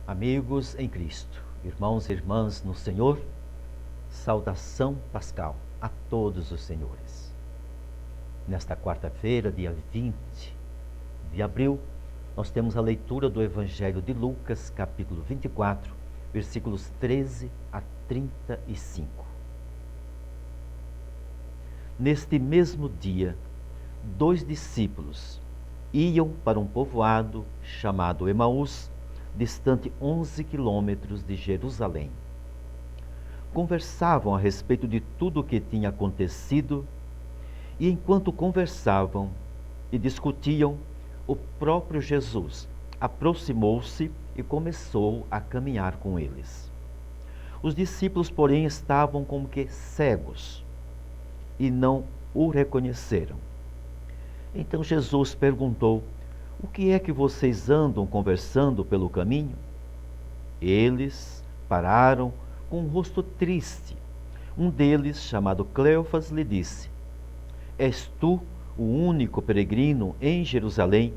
Amigos em Cristo, irmãos e irmãs no Senhor, saudação pascal a todos os senhores. Nesta quarta-feira, dia 20 de abril, nós temos a leitura do Evangelho de Lucas, capítulo 24, versículos 13 a 35. Neste mesmo dia, 2 discípulos iam para um povoado chamado Emaús, distante 11 quilômetros de Jerusalém. Conversavam a respeito de tudo o que tinha acontecido, e enquanto conversavam e discutiam, o próprio Jesus aproximou-se e começou a caminhar com eles. Os discípulos, porém, estavam como que cegos e não o reconheceram. Então Jesus perguntou: o que é que vocês andam conversando pelo caminho? Eles pararam com um rosto triste. Um deles, chamado Cleofas, lhe disse: és tu o único peregrino em Jerusalém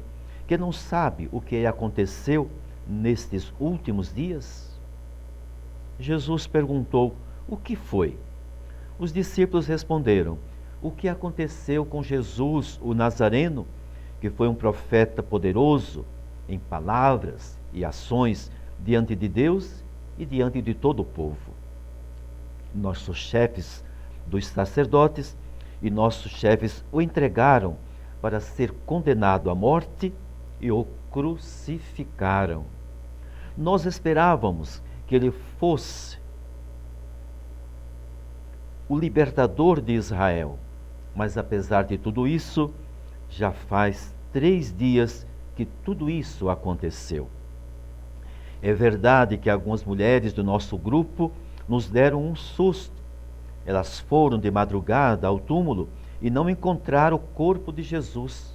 que não sabe o que aconteceu nestes últimos dias? Jesus perguntou: o que foi? Os discípulos responderam: o que aconteceu com Jesus, o Nazareno, que foi um profeta poderoso em palavras e ações diante de Deus e diante de todo o povo. Nossos chefes dos sacerdotes e nossos chefes o entregaram para ser condenado à morte e o crucificaram. Nós esperávamos que ele fosse o libertador de Israel, mas apesar de tudo isso, já faz 3 dias que tudo isso aconteceu. É verdade que algumas mulheres do nosso grupo nos deram um susto. Elas foram de madrugada ao túmulo e não encontraram o corpo de Jesus.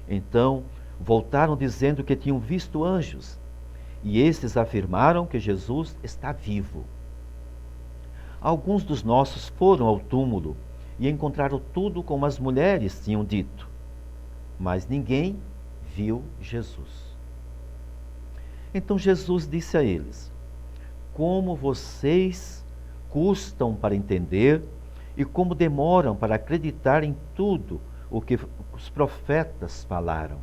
Então, voltaram dizendo que tinham visto anjos, e estes afirmaram que Jesus está vivo. Alguns dos nossos foram ao túmulo e encontraram tudo como as mulheres tinham dito, mas ninguém viu Jesus. Então Jesus disse a eles: como vocês custam para entender e como demoram para acreditar em tudo o que os profetas falaram.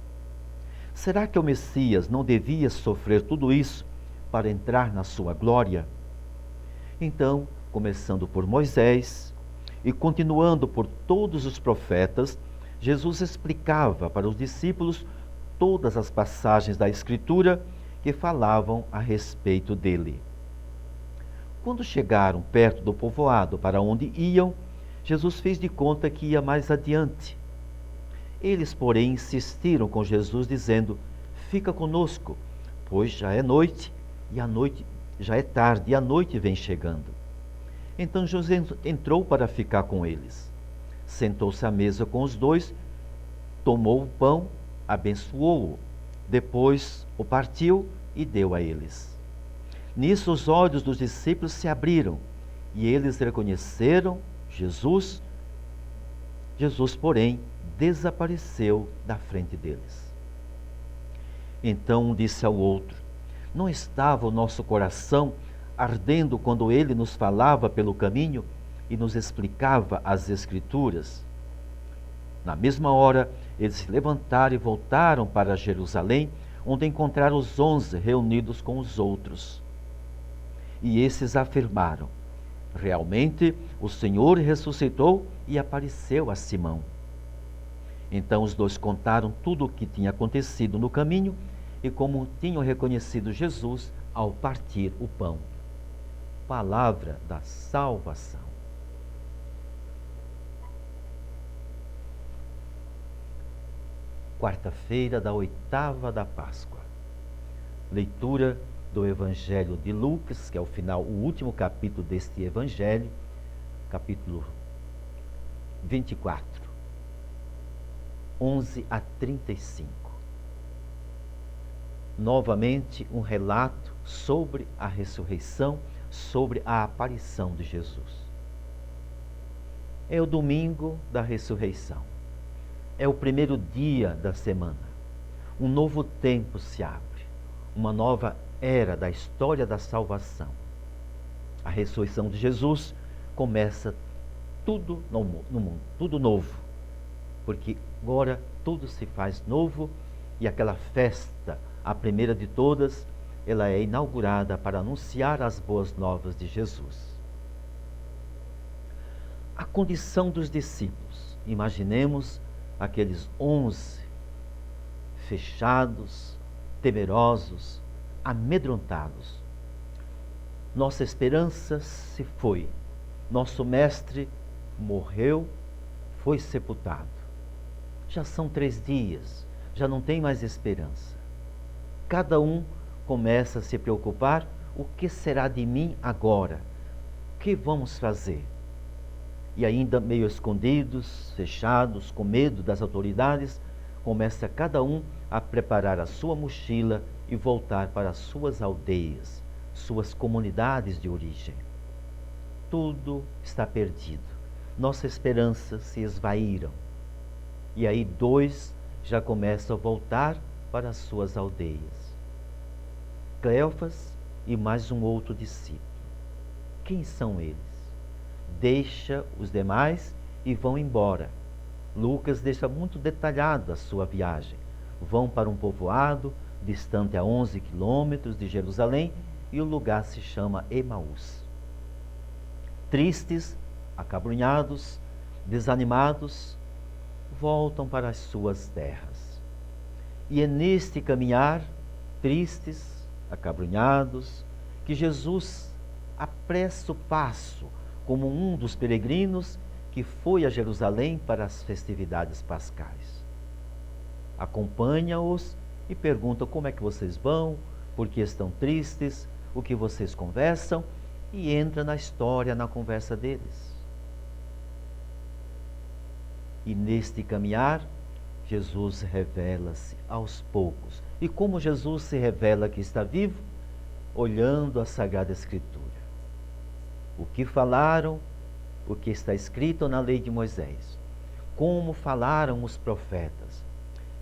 Será que o Messias não devia sofrer tudo isso para entrar na sua glória? Então, começando por Moisés e continuando por todos os profetas, Jesus explicava para os discípulos todas as passagens da Escritura que falavam a respeito dele. Quando chegaram perto do povoado para onde iam, Jesus fez de conta que ia mais adiante. Eles, porém, insistiram com Jesus, dizendo: fica conosco, pois já é noite, e a noite já é tarde, e a noite vem chegando. Então Jesus entrou para ficar com eles. Sentou-se à mesa com os dois, tomou o pão, abençoou-o, depois o partiu e deu a eles. Nisso os olhos dos discípulos se abriram e eles reconheceram Jesus. Jesus, porém, desapareceu da frente deles. Então um disse ao outro: não estava o nosso coração ardendo quando ele nos falava pelo caminho e nos explicava as Escrituras? Na mesma hora, eles se levantaram e voltaram para Jerusalém, onde encontraram os 11 reunidos com os outros. E esses afirmaram: realmente o Senhor ressuscitou e apareceu a Simão. Então os dois contaram tudo o que tinha acontecido no caminho e como tinham reconhecido Jesus ao partir o pão. Palavra da salvação. Quarta-feira da 8ª da Páscoa. Leitura do Evangelho de Lucas, que é o final, o último capítulo deste Evangelho, capítulo 24, 11 a 35. Novamente um relato sobre a ressurreição, sobre a aparição de Jesus. É o domingo da ressurreição. É o primeiro dia da semana. Um novo tempo se abre. Uma nova era da história da salvação. A ressurreição de Jesus começa tudo no mundo, tudo novo. Porque agora tudo se faz novo e aquela festa, a primeira de todas, ela é inaugurada para anunciar as boas novas de Jesus. A condição dos discípulos. Imaginemos aqueles 11 fechados, temerosos, amedrontados. Nossa esperança se foi. Nosso mestre morreu, foi sepultado. Já são 3 dias, já não tem mais esperança. Cada um começa a se preocupar: o que será de mim agora? O que vamos fazer? E ainda meio escondidos, fechados, com medo das autoridades, começa cada um a preparar a sua mochila e voltar para as suas aldeias, suas comunidades de origem. Tudo está perdido. Nossas esperanças se esvaíram. E aí 2 já começam a voltar para as suas aldeias. Cleofas e mais um outro discípulo. Quem são eles? Deixa os demais e vão embora. Lucas deixa muito detalhado a sua viagem. Vão para um povoado distante a 11 quilômetros de Jerusalém e o lugar se chama Emaús. Tristes, acabrunhados, desanimados, voltam para as suas terras. E é neste caminhar, tristes, acabrunhados, que Jesus apressa o passo como um dos peregrinos que foi a Jerusalém para as festividades pascais. Acompanha-os e pergunta: como é que vocês vão, por que estão tristes, o que vocês conversam, e entra na história, na conversa deles. E neste caminhar, Jesus revela-se aos poucos. E como Jesus se revela que está vivo? Olhando a Sagrada Escritura. O que falaram, o que está escrito na lei de Moisés. Como falaram os profetas.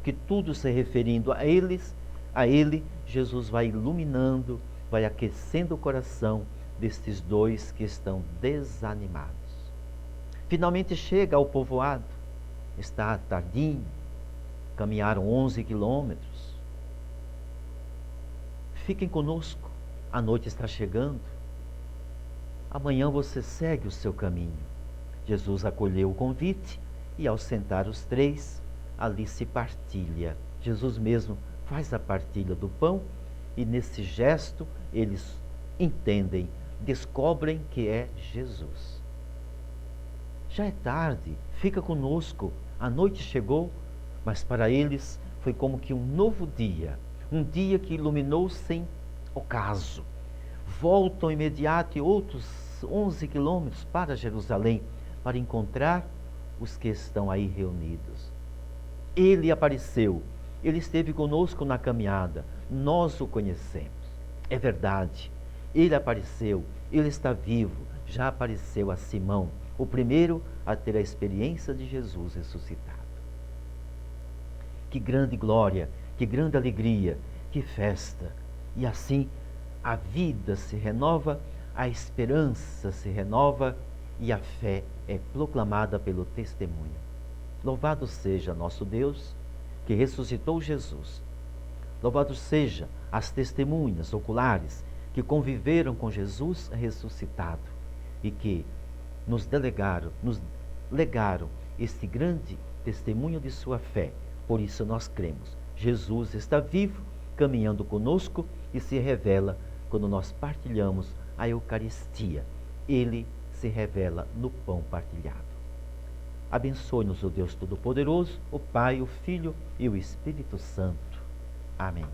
Que tudo se referindo a eles, a ele, Jesus vai iluminando, vai aquecendo o coração destes 2 que estão desanimados. Finalmente chega ao povoado. Está tardinho, caminharam 11 quilômetros. Fiquem conosco, a noite está chegando. Amanhã você segue o seu caminho. Jesus acolheu o convite e ao sentar os 3, ali se partilha. Jesus mesmo faz a partilha do pão e nesse gesto eles entendem, descobrem que é Jesus. Já é tarde, fica conosco, a noite chegou, mas para eles foi como que um novo dia, um dia que iluminou sem ocaso. Voltam imediato outros 11 quilômetros para Jerusalém, para encontrar os que estão aí reunidos. Ele apareceu, ele esteve conosco na caminhada, nós o conhecemos. É verdade, ele apareceu, ele está vivo, já apareceu a Simão, o primeiro a ter a experiência de Jesus ressuscitado. Que grande glória, que grande alegria, que festa! E assim a vida se renova, a esperança se renova e a fé é proclamada pelo testemunho. Louvado seja nosso Deus, que ressuscitou Jesus. Louvado seja as testemunhas oculares que conviveram com Jesus ressuscitado e que nos legaram este grande testemunho de sua fé. Por isso nós cremos. Jesus está vivo, caminhando conosco e se revela quando nós partilhamos a Eucaristia. Ele se revela no pão partilhado. Abençoe-nos o Deus Todo-Poderoso, o Pai, o Filho e o Espírito Santo. Amém.